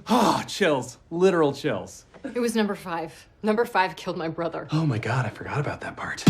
Oh, chills. Literal chills. It was number 5. Number 5 killed my brother. Oh my god, I forgot about that part.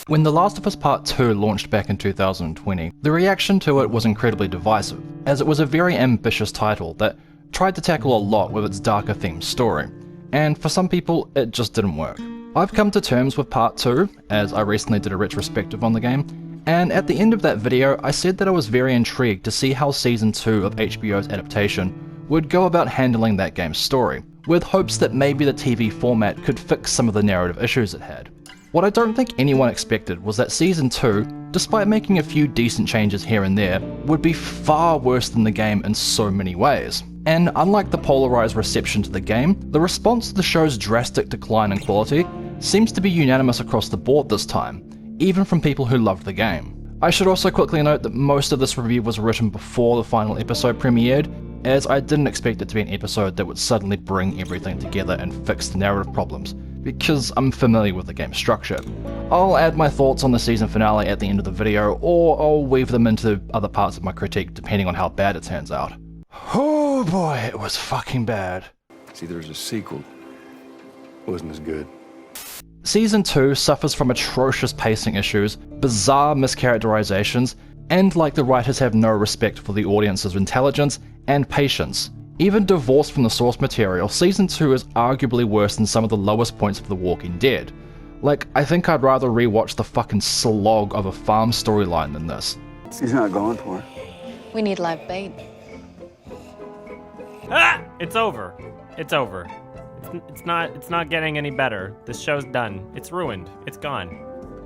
When The Last of Us Part 2 launched back in 2020, the reaction to it was incredibly divisive, as it was a very ambitious title that tried to tackle a lot with its darker themed story, and for some people it just didn't work. I've come to terms with Part 2, as I recently did a retrospective on the game, and at the end of that video I said that I was very intrigued to see how Season 2 of HBO's Adaptation would go about handling that game's story, with hopes that maybe the TV format could fix some of the narrative issues it had. What I don't think anyone expected was that Season 2, despite making a few decent changes here and there, would be far worse than the game in so many ways. And unlike the polarized reception to the game, the response to the show's drastic decline in quality seems to be unanimous across the board this time, even from people who loved the game. I should also quickly note that most of this review was written before the final episode premiered, as I didn't expect it to be an episode that would suddenly bring everything together and fix the narrative problems, because I'm familiar with the game's structure. I'll add my thoughts on the season finale at the end of the video, or I'll weave them into other parts of my critique depending on how bad it turns out. Oh boy, it was fucking bad. See, there's a sequel. It wasn't as good. Season 2 suffers from atrocious pacing issues, bizarre mischaracterizations, and like the writers have no respect for the audience's intelligence and patience. Even divorced from the source material, Season 2 is arguably worse than some of the lowest points of The Walking Dead. Like, I think I'd rather rewatch the fucking slog of a farm storyline than this. He's not going for it. We need live bait. Ah! It's over. It's over. It's not getting any better. This show's done. It's ruined. It's gone.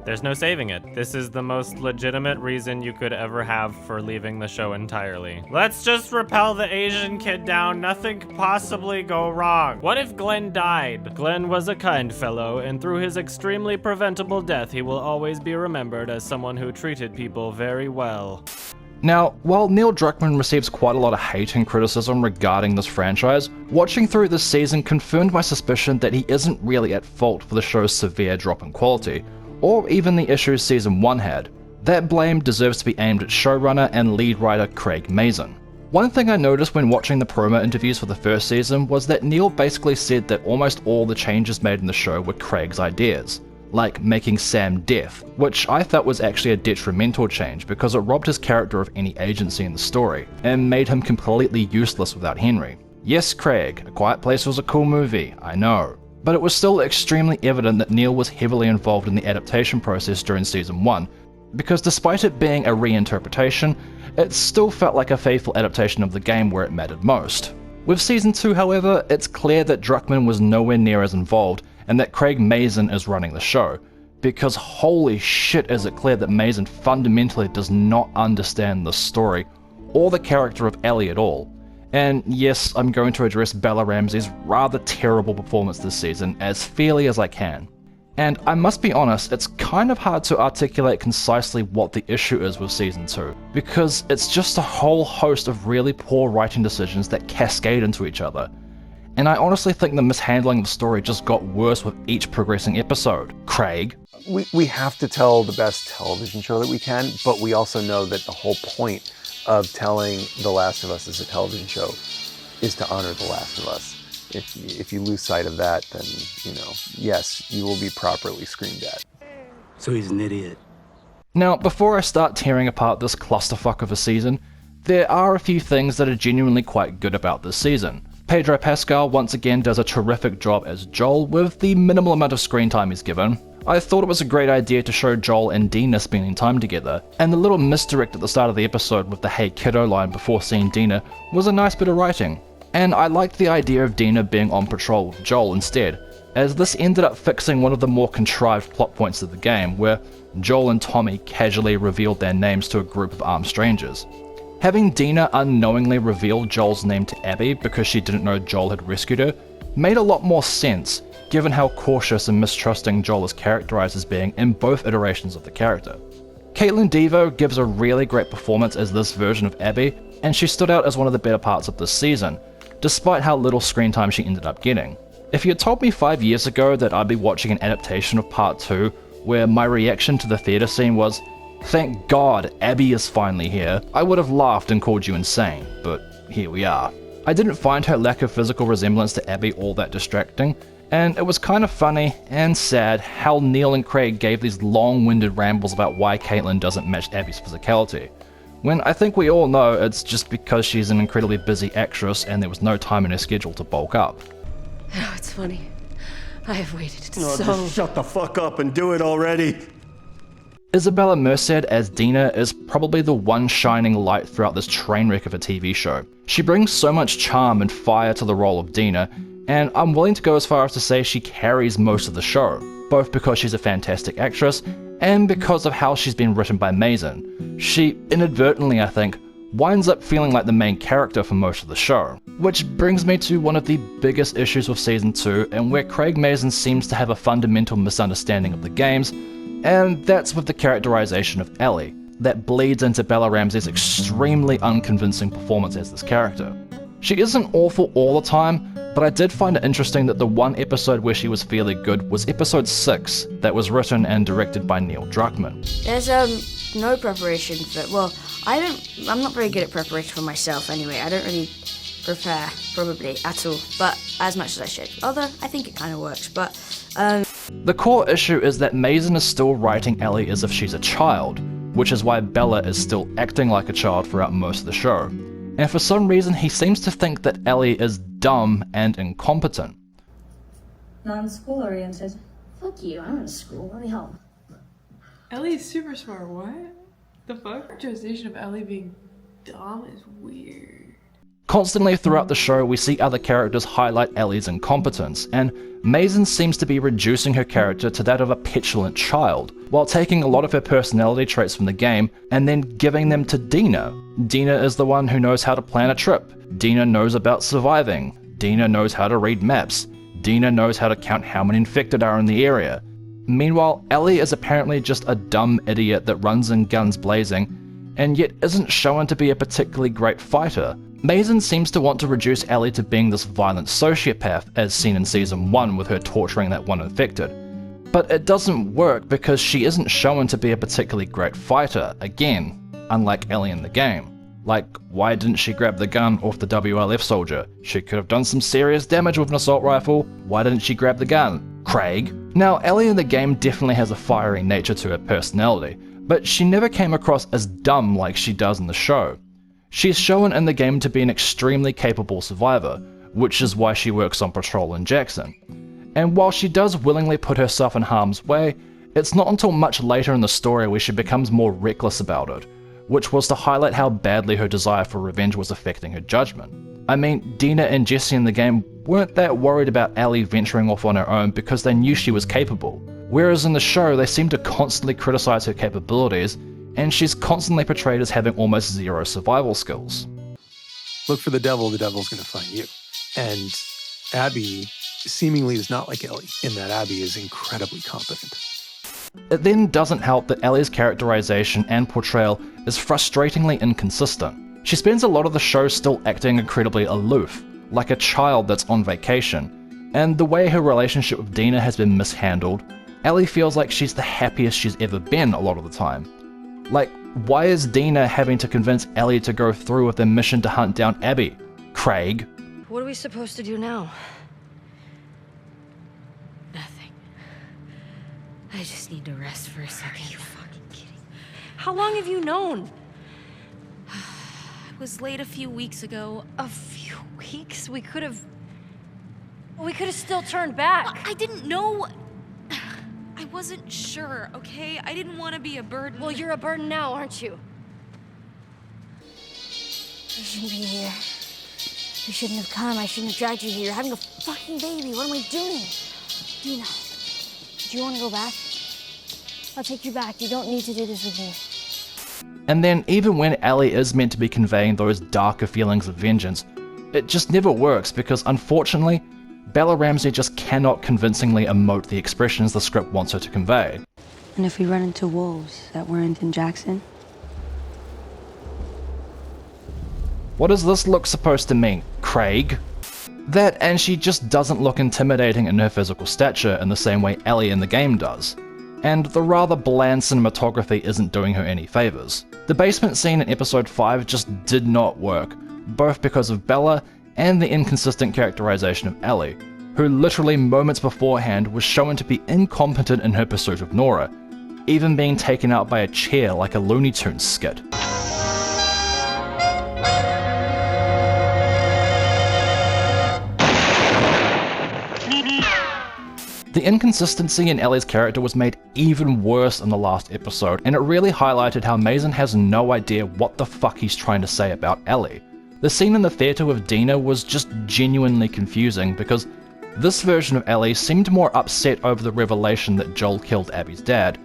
There's no saving it. This is the most legitimate reason you could ever have for leaving the show entirely. Let's just repel the Asian kid down. Nothing could possibly go wrong. What if Glenn died? Glenn was a kind fellow, and through his extremely preventable death, he will always be remembered as someone who treated people very well. Now, while Neil Druckmann receives quite a lot of hate and criticism regarding this franchise, watching through this season confirmed my suspicion that he isn't really at fault for the show's severe drop in quality, or even the issues Season 1 had. That blame deserves to be aimed at showrunner and lead writer Craig Mazin. One thing I noticed when watching the promo interviews for the first season was that Neil basically said that almost all the changes made in the show were Craig's ideas, like making Sam deaf, which I felt was actually a detrimental change because it robbed his character of any agency in the story, and made him completely useless without Henry. Yes, Craig, A Quiet Place was a cool movie, I know. But it was still extremely evident that Neil was heavily involved in the adaptation process during Season 1, because despite it being a reinterpretation, it still felt like a faithful adaptation of the game where it mattered most. With Season 2, however, it's clear that Druckmann was nowhere near as involved, and that Craig Mazin is running the show, because holy shit is it clear that Mazin fundamentally does not understand the story, or the character of Ellie at all. And yes, I'm going to address Bella Ramsey's rather terrible performance this season as fairly as I can. And I must be honest, it's kind of hard to articulate concisely what the issue is with Season 2, because it's just a whole host of really poor writing decisions that cascade into each other. And I honestly think the mishandling of the story just got worse with each progressing episode. Craig? We have to tell the best television show that we can, but we also know that the whole point of telling The Last of Us as a television show is to honor The Last of Us. If you lose sight of that, then, yes, you will be properly screamed at. So he's an idiot. Now, before I start tearing apart this clusterfuck of a season, there are a few things that are genuinely quite good about this season. Pedro Pascal once again does a terrific job as Joel with the minimal amount of screen time he's given. I thought it was a great idea to show Joel and Dina spending time together, and the little misdirect at the start of the episode with the "Hey kiddo" line before seeing Dina was a nice bit of writing. And I liked the idea of Dina being on patrol with Joel instead, as this ended up fixing one of the more contrived plot points of the game, where Joel and Tommy casually revealed their names to a group of armed strangers. Having Dina unknowingly reveal Joel's name to Abby because she didn't know Joel had rescued her made a lot more sense, given how cautious and mistrusting Joel is characterized as being in both iterations of the character. Caitlin Devo gives a really great performance as this version of Abby, and she stood out as one of the better parts of this season, despite how little screen time she ended up getting. If you had told me 5 years ago that I'd be watching an adaptation of Part 2 where my reaction to the theatre scene was, Thank God Abby is finally here. I would have laughed and called you insane, but here we are. I didn't find her lack of physical resemblance to Abby all that distracting, and it was kind of funny and sad how Neil and Craig gave these long-winded rambles about why Caitlin doesn't match Abby's physicality, when I think we all know it's just because she's an incredibly busy actress and there was no time in her schedule to bulk up. Oh, it's funny. I have waited No, so... just shut the fuck up and do it already. Isabella Merced as Dina is probably the one shining light throughout this train wreck of a TV show. She brings so much charm and fire to the role of Dina, and I'm willing to go as far as to say she carries most of the show, both because she's a fantastic actress and because of how she's been written by Mazin. She inadvertently, I think, winds up feeling like the main character for most of the show. Which brings me to one of the biggest issues with Season 2, and where Craig Mazin seems to have a fundamental misunderstanding of the games, and that's with the characterization of Ellie, that bleeds into Bella Ramsey's extremely unconvincing performance as this character. She isn't awful all the time, but I did find it interesting that the one episode where she was fairly good was episode 6, that was written and directed by Neil Druckmann. There's no preparation for, well, I'm not very good at preparation for myself anyway. I don't really prepare, probably, at all, but as much as I should. Although, I think it kind of works, but, The core issue is that Mazin is still writing Ellie as if she's a child, which is why Bella is still acting like a child throughout most of the show. And for some reason he seems to think that Ellie is dumb and incompetent. Non-school oriented. fuck you, I'm in school, let me help. Ellie's super smart, what? The fuck? Characterization of Ellie being dumb is weird. Constantly throughout the show we see other characters highlight Ellie's incompetence, and Mazin seems to be reducing her character to that of a petulant child, while taking a lot of her personality traits from the game and then giving them to Dina. Dina is the one who knows how to plan a trip. Dina knows about surviving. Dina knows how to read maps. Dina knows how to count how many infected are in the area. Meanwhile, Ellie is apparently just a dumb idiot that runs in guns blazing, and yet isn't shown to be a particularly great fighter. Mazin seems to want to reduce Ellie to being this violent sociopath, as seen in Season 1 with her torturing that one infected. But it doesn't work because she isn't shown to be a particularly great fighter, again, unlike Ellie in the game. Like, why didn't she grab the gun off the WLF soldier? She could have done some serious damage with an assault rifle. Why didn't she grab the gun? Craig? Now, Ellie in the game definitely has a fiery nature to her personality, but she never came across as dumb like she does in the show. She's shown in the game to be an extremely capable survivor, which is why she works on patrol in Jackson. And while she does willingly put herself in harm's way, it's not until much later in the story where she becomes more reckless about it, which was to highlight how badly her desire for revenge was affecting her judgment. I mean, Dina and Jesse in the game weren't that worried about Ellie venturing off on her own because they knew she was capable, whereas in the show they seem to constantly criticize her capabilities, and she's constantly portrayed as having almost zero survival skills. Look for the devil's gonna find you. And Abby seemingly is not like Ellie, in that Abby is incredibly competent. It then doesn't help that Ellie's characterization and portrayal is frustratingly inconsistent. She spends a lot of the show still acting incredibly aloof, like a child that's on vacation, and the way her relationship with Dina has been mishandled, Ellie feels like she's the happiest she's ever been a lot of the time. Like, why is Dina having to convince Ellie to go through with their mission to hunt down Abby? Craig? What are we supposed to do now? Nothing. I just need to rest for a second. Are you fucking kidding? How long have you known? I was late a few weeks ago. A few weeks? We could have still turned back. I didn't know. I wasn't sure, okay? I didn't want to be a burden. Well, you're a burden now, aren't you? You shouldn't be here. You shouldn't have come. I shouldn't have dragged you here. You're having a fucking baby. What am I doing? Dina, do you want to go back? I'll take you back. You don't need to do this with me. And then even when Ellie is meant to be conveying those darker feelings of vengeance, it just never works because unfortunately, Bella Ramsey just cannot convincingly emote the expressions the script wants her to convey. And if we run into wolves that weren't in Jackson? What does this look supposed to mean, Craig? That, and she just doesn't look intimidating in her physical stature in the same way Ellie in the game does. and the rather bland cinematography isn't doing her any favours. The basement scene in episode 5 just did not work, both because of Bella and the inconsistent characterization of Ellie, who literally moments beforehand was shown to be incompetent in her pursuit of Nora, even being taken out by a chair like a Looney Tunes skit. The inconsistency in Ellie's character was made even worse in the last episode, and it really highlighted how Mason has no idea what the fuck he's trying to say about Ellie. The scene in the theatre with Dina was just genuinely confusing because this version of Ellie seemed more upset over the revelation that Joel killed Abby's dad,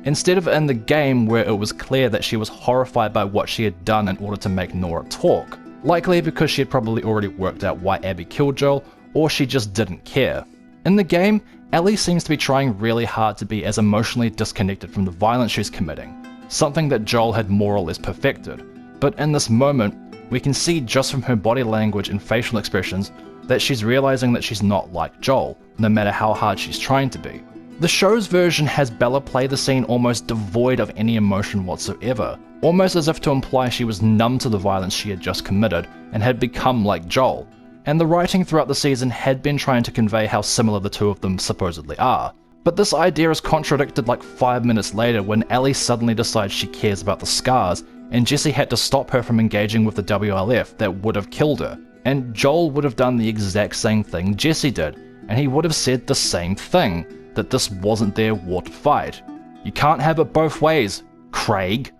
instead of in the game where it was clear that she was horrified by what she had done in order to make Nora talk, likely because she had probably already worked out why Abby killed Joel, or she just didn't care. In the game, Ellie seems to be trying really hard to be as emotionally disconnected from the violence she's committing, something that Joel had more or less perfected. But in this moment, we can see just from her body language and facial expressions that she's realizing that she's not like Joel, no matter how hard she's trying to be. The show's version has Bella play the scene almost devoid of any emotion whatsoever, almost as if to imply she was numb to the violence she had just committed and had become like Joel. And the writing throughout the season had been trying to convey how similar the two of them supposedly are. But this idea is contradicted like 5 minutes later when Ellie suddenly decides she cares about the scars, and Jesse had to stop her from engaging with the WLF that would have killed her. And Joel would have done the exact same thing Jesse did, and he would have said the same thing, that this wasn't their war to fight. You can't have it both ways, Craig.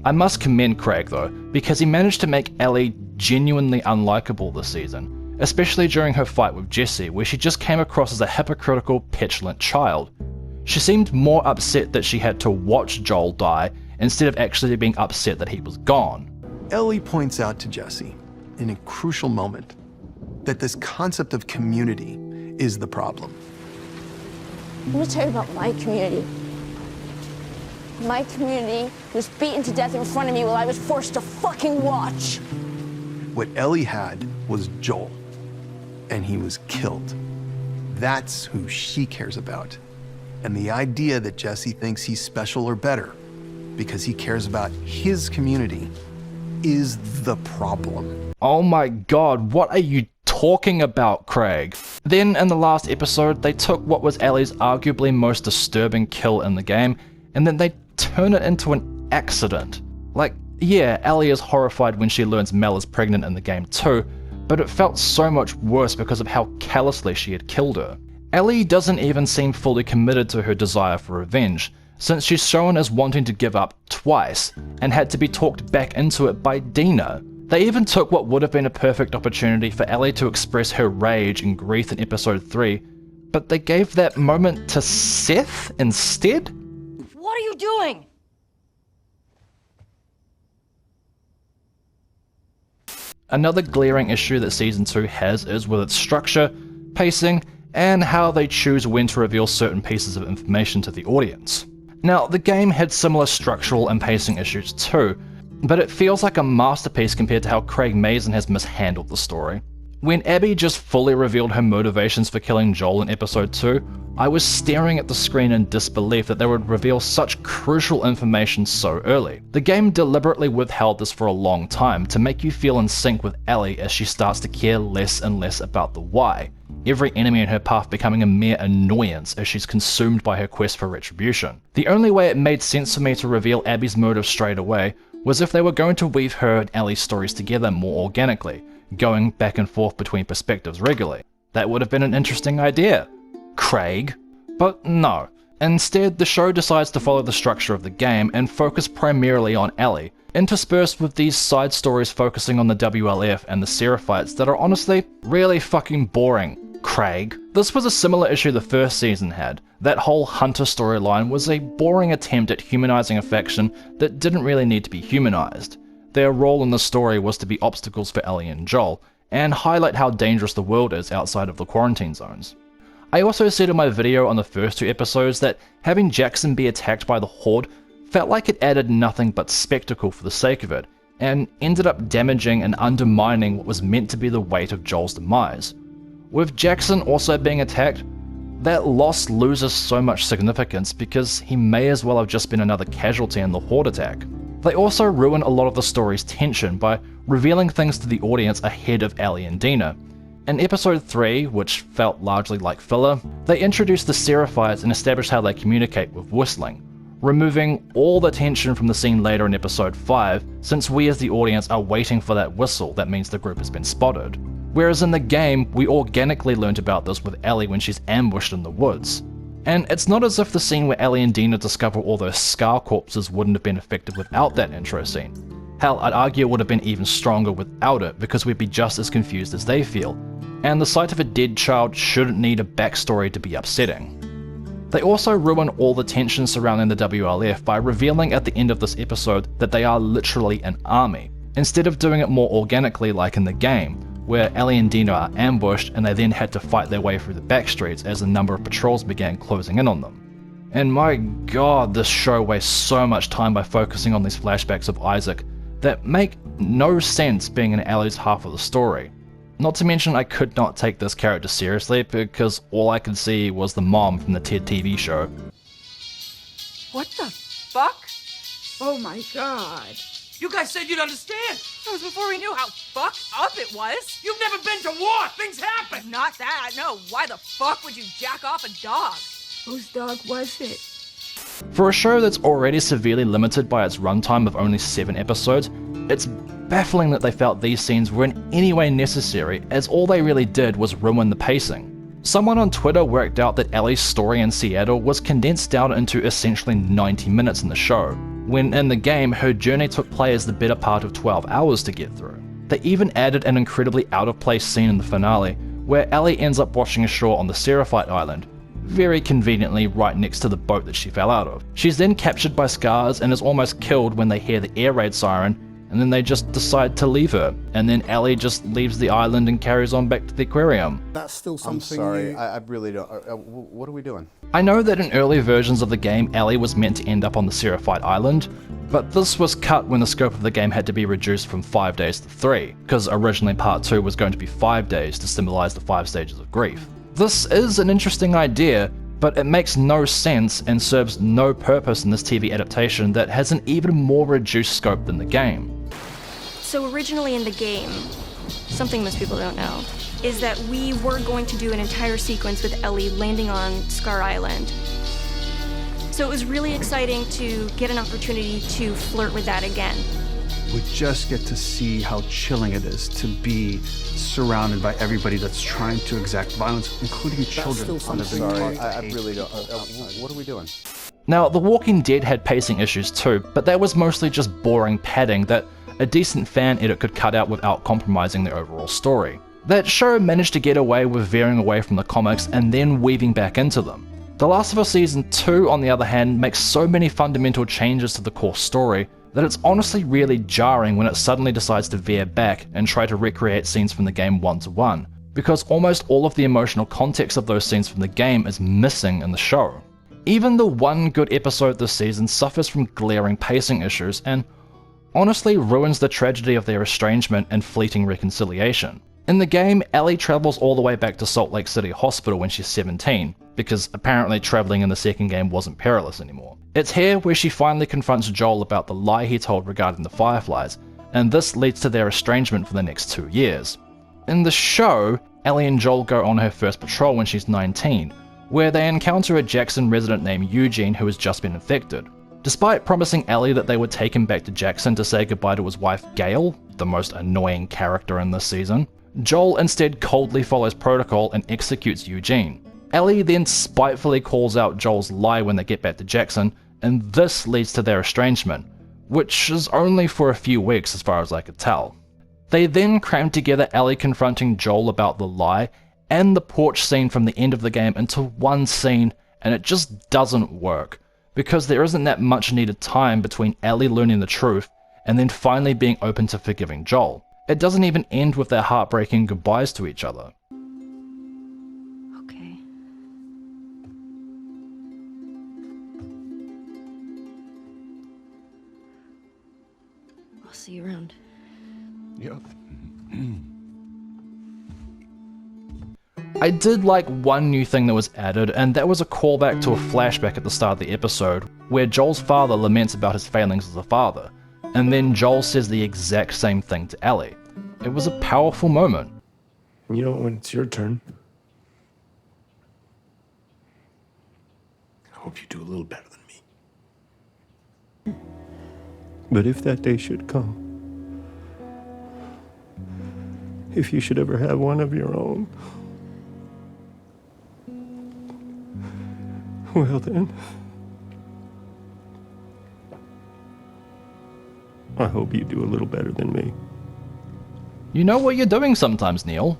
I must commend Craig though, because he managed to make Ellie genuinely unlikable this season, especially during her fight with Jesse, where she just came across as a hypocritical, petulant child. She seemed more upset that she had to watch Joel die, instead of actually being upset that he was gone. Ellie points out to Jesse, in a crucial moment, that this concept of community is the problem. I'm gonna tell you about my community. My community was beaten to death in front of me while I was forced to fucking watch. What Ellie had was Joel, and he was killed. That's who she cares about. And the idea that Jesse thinks he's special or better because he cares about his community is the problem. Oh my god, what are you talking about, Craig? Then in the last episode, they took what was Ellie's arguably most disturbing kill in the game, and then they turn it into an accident. Like, yeah, Ellie is horrified when she learns Mel is pregnant in the game too, but it felt so much worse because of how callously she had killed her. Ellie doesn't even seem fully committed to her desire for revenge, since she's shown as wanting to give up twice, and had to be talked back into it by Dina. They even took what would have been a perfect opportunity for Ellie to express her rage and grief in episode 3, but they gave that moment to Seth instead? What are you doing? Another glaring issue that Season 2 has is with its structure, pacing, and how they choose when to reveal certain pieces of information to the audience. Now, the game had similar structural and pacing issues too, but it feels like a masterpiece compared to how Craig Mazin has mishandled the story. When Abby just fully revealed her motivations for killing Joel in episode 2, I was staring at the screen in disbelief that they would reveal such crucial information so early. The game deliberately withheld this for a long time to make you feel in sync with Ellie as she starts to care less and less about the why, every enemy in her path becoming a mere annoyance as she's consumed by her quest for retribution. The only way it made sense for me to reveal Abby's motive straight away was if they were going to weave her and Ellie's stories together more organically, going back and forth between perspectives regularly. That would have been an interesting idea, Craig. But no. Instead, the show decides to follow the structure of the game and focus primarily on Ellie, interspersed with these side stories focusing on the WLF and the Seraphites that are honestly really fucking boring, Craig. This was a similar issue the first season had. That whole Hunter storyline was a boring attempt at humanizing a faction that didn't really need to be humanized. Their role in the story was to be obstacles for Ellie and Joel, and highlight how dangerous the world is outside of the quarantine zones. I also said in my video on the first 2 episodes that having Jackson be attacked by the Horde felt like it added nothing but spectacle for the sake of it, and ended up damaging and undermining what was meant to be the weight of Joel's demise. With Jackson also being attacked, That loss loses so much significance because he may as well have just been another casualty in the Horde attack. They also ruin a lot of the story's tension by revealing things to the audience ahead of Ellie and Dina. In episode 3, which felt largely like filler, they introduced the Seraphites and established how they communicate with whistling, removing all the tension from the scene later in episode 5, since we as the audience are waiting for that whistle that means the group has been spotted. Whereas in the game, we organically learned about this with Ellie when she's ambushed in the woods. And it's not as if the scene where Ellie and Dina discover all those Scar corpses wouldn't have been effective without that intro scene. Hell, I'd argue it would have been even stronger without it because we'd be just as confused as they feel. And the sight of a dead child shouldn't need a backstory to be upsetting. They also ruin all the tension surrounding the WLF by revealing at the end of this episode that they are literally an army, instead of doing it more organically like in the game, where Ellie and Dina are ambushed and they then had to fight their way through the backstreets as a number of patrols began closing in on them. And my god, this show wastes so much time by focusing on these flashbacks of Isaac that make no sense being in Ellie's half of the story. Not to mention I could not take this character seriously because all I could see was the mom from the TED TV show. What the fuck? Oh my god. You guys said you'd understand. That was before we knew how fucked up it was. You've never been to war. Things happen. Not that, no. Why the fuck would you jack off a dog? Whose dog was it? For a show that's already severely limited by its runtime of only 7 episodes, it's baffling that they felt these scenes were in any way necessary, as all they really did was ruin the pacing. Someone on Twitter worked out that Ellie's story in Seattle was condensed down into essentially 90 minutes in the show, when in the game her journey took players the better part of 12 hours to get through. They even added an incredibly out-of-place scene in the finale, where Ellie ends up washing ashore on the Seraphite Island, very conveniently right next to the boat that she fell out of. She's then captured by Scars and is almost killed when they hear the air raid siren, and then they just decide to leave her, and then Ellie just leaves the island and carries on back to the aquarium. That's still something. I'm sorry, I really don't. What are we doing? I know that in earlier versions of the game, Ellie was meant to end up on the Seraphite Island, but this was cut when the scope of the game had to be reduced from 5 days to 3, because originally part 2 was going to be 5 days to symbolize the 5 stages of grief. This is an interesting idea, but it makes no sense and serves no purpose in this TV adaptation that has an even more reduced scope than the game. So originally in the game, something most people don't know, is that we were going to do an entire sequence with Ellie landing on Scar Island. So it was really exciting to get an opportunity to flirt with that again. We just get to see how chilling it is to be surrounded by everybody that's trying to exact violence, including children. I'm sorry, I really don't. What are we doing? Now, The Walking Dead had pacing issues too, but that was mostly just boring padding that a decent fan edit could cut out without compromising the overall story. That show managed to get away with veering away from the comics and then weaving back into them. The Last of Us Season 2, on the other hand, makes so many fundamental changes to the core story that it's honestly really jarring when it suddenly decides to veer back and try to recreate scenes from the game one-to-one, because almost all of the emotional context of those scenes from the game is missing in the show. Even the one good episode this season suffers from glaring pacing issues and honestly ruins the tragedy of their estrangement and fleeting reconciliation. In the game, Ellie travels all the way back to Salt Lake City Hospital when she's 17, because apparently traveling in the second game wasn't perilous anymore. It's here where she finally confronts Joel about the lie he told regarding the Fireflies, and this leads to their estrangement for the next 2 years. In the show, Ellie and Joel go on her first patrol when she's 19, where they encounter a Jackson resident named Eugene who has just been infected. Despite promising Ellie that they would take him back to Jackson to say goodbye to his wife Gail, the most annoying character in this season, Joel instead coldly follows protocol and executes Eugene. Ellie then spitefully calls out Joel's lie when they get back to Jackson, and this leads to their estrangement, which is only for a few weeks as far as I could tell. They then cram together Ellie confronting Joel about the lie and the porch scene from the end of the game into one scene, and it just doesn't work, because there isn't that much needed time between Ellie learning the truth and then finally being open to forgiving Joel. It doesn't even end with their heartbreaking goodbyes to each other. Okay. I'll see you around. Yep. I did like one new thing that was added, and that was a callback to a flashback at the start of the episode, where Joel's father laments about his failings as a father, and then Joel says the exact same thing to Ellie. It was a powerful moment. You know, when it's your turn, I hope you do a little better than me. But if that day should come, if you should ever have one of your own, well then, I hope you do a little better than me. You know what you're doing sometimes, Neil.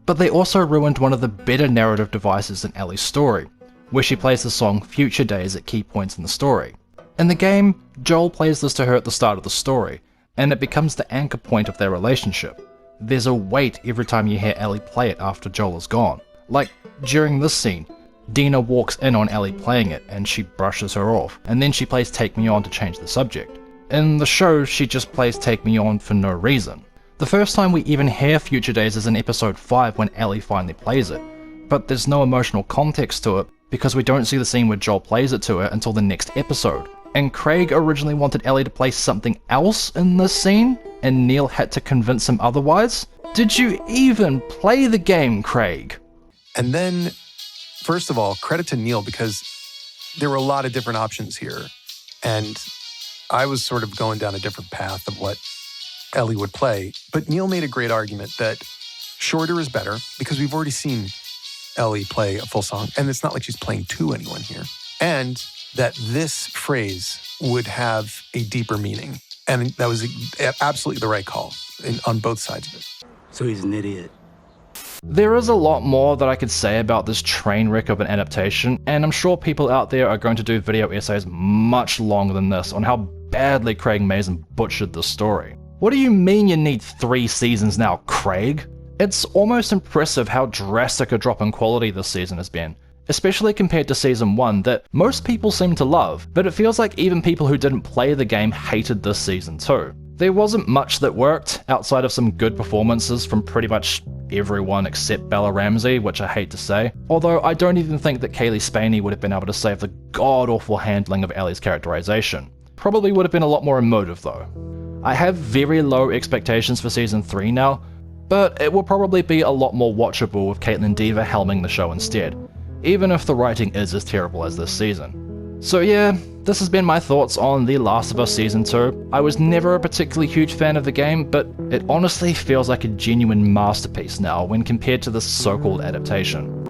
But they also ruined one of the better narrative devices in Ellie's story, where she plays the song Future Days at key points in the story. In the game, Joel plays this to her at the start of the story, and it becomes the anchor point of their relationship. There's a weight every time you hear Ellie play it after Joel is gone. Like, during this scene, Dina walks in on Ellie playing it and she brushes her off, and then she plays Take Me On to change the subject. In the show, she just plays Take Me On for no reason. The first time we even hear Future Days is in episode 5 when Ellie finally plays it, but there's no emotional context to it because we don't see the scene where Joel plays it to her until the next episode. And Craig originally wanted Ellie to play something else in this scene, and Neil had to convince him otherwise? Did you even play the game, Craig? And then, first of all, credit to Neil, because there were a lot of different options here. And I was sort of going down a different path of what Ellie would play. But Neil made a great argument that shorter is better, because we've already seen Ellie play a full song, and it's not like she's playing to anyone here. And that this phrase would have a deeper meaning. And that was absolutely the right call on both sides of it. So he's an idiot. There is a lot more that I could say about this train wreck of an adaptation, and I'm sure people out there are going to do video essays much longer than this on how badly Craig Mazin butchered the story. What do you mean you need 3 seasons now, Craig? It's almost impressive how drastic a drop in quality this season has been, especially compared to season 1 that most people seem to love, but it feels like even people who didn't play the game hated this season too. There wasn't much that worked, outside of some good performances from pretty much everyone except Bella Ramsey, which I hate to say, although I don't even think that Kaylee Spaney would have been able to save the god-awful handling of Ellie's characterization. Probably would have been a lot more emotive though. I have very low expectations for season 3 now, but it will probably be a lot more watchable with Caitlin Dever helming the show instead, even if the writing is as terrible as this season. So yeah, this has been my thoughts on The Last of Us Season 2. I was never a particularly huge fan of the game, but it honestly feels like a genuine masterpiece now when compared to this so-called adaptation.